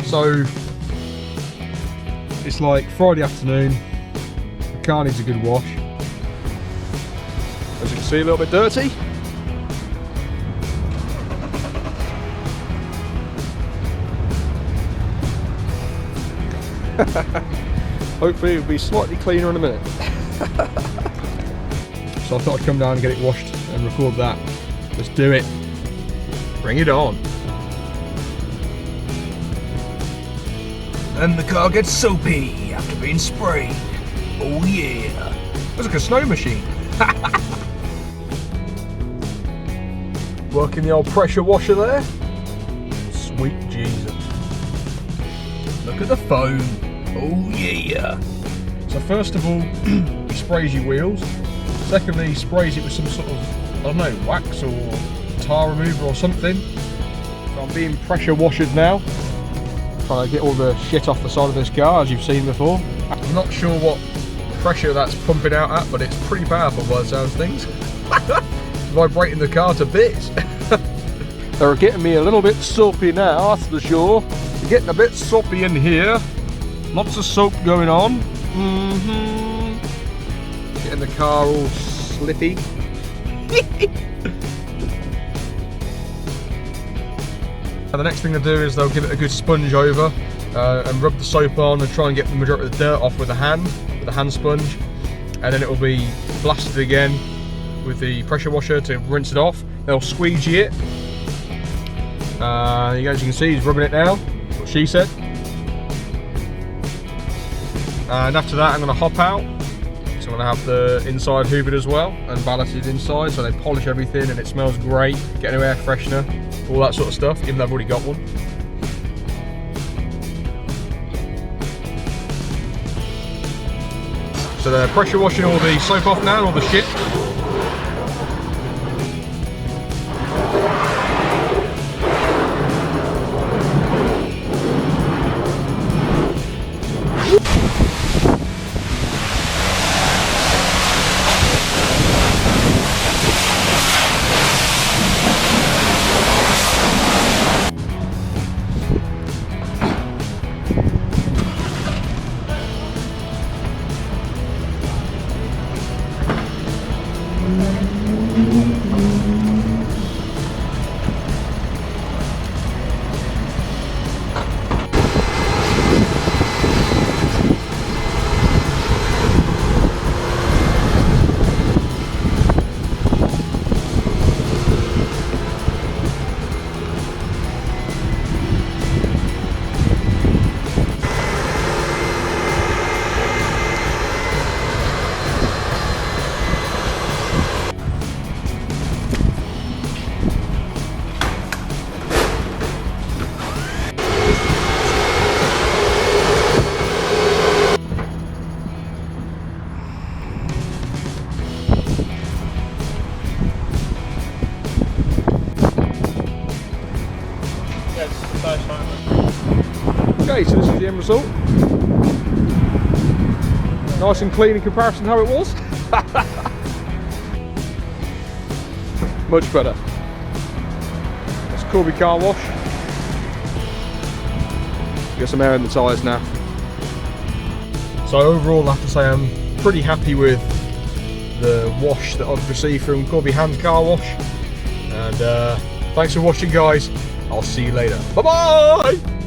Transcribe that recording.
So it's like Friday afternoon. The car needs a good wash. As you can see, a little bit dirty. Hopefully it'll be slightly cleaner in a minute. So I thought I'd come down and get it washed and record that. Let's do it. Bring it on. And the car gets soapy after being sprayed. Oh yeah. It's like a snow machine. Working the old pressure washer there. Sweet Jesus. Look at the foam. Oh yeah. So first of all, he sprays your wheels. Secondly, he sprays it with some sort of, I don't know, wax or tar remover or something. So I'm being pressure washed now. Trying to get all the shit off the side of this car, as you've seen before. I'm not sure what pressure that's pumping out at, but it's pretty powerful by the sounds of things. Vibrating the car to bits. They're getting me a little bit soapy now, that's for sure. They're getting a bit soapy in here. Lots of soap going on. Getting the car all slippy. And the next thing they'll do is they'll give it a good sponge over and rub the soap on and try and get the majority of the dirt off with a hand sponge. And then it will be blasted again with the pressure washer to rinse it off. They'll squeegee it. As you can see, he's rubbing it now, what she said. And after that, I'm going to hop out. So I'm going to have the inside hoovered as well and valeted inside, so they polish everything and it smells great. Get a new air freshener, all that sort of stuff, even though I've already got one. So they're pressure washing all the soap off now, all the shit. Okay, so this is the end result. Nice and clean in comparison to how it was. Much better. That's Corby car wash. Get some air in the tyres now. So overall I have to say I'm pretty happy with the wash that I've received from Corby Hand Car Wash. And thanks for watching, guys. I'll see you later. Bye bye!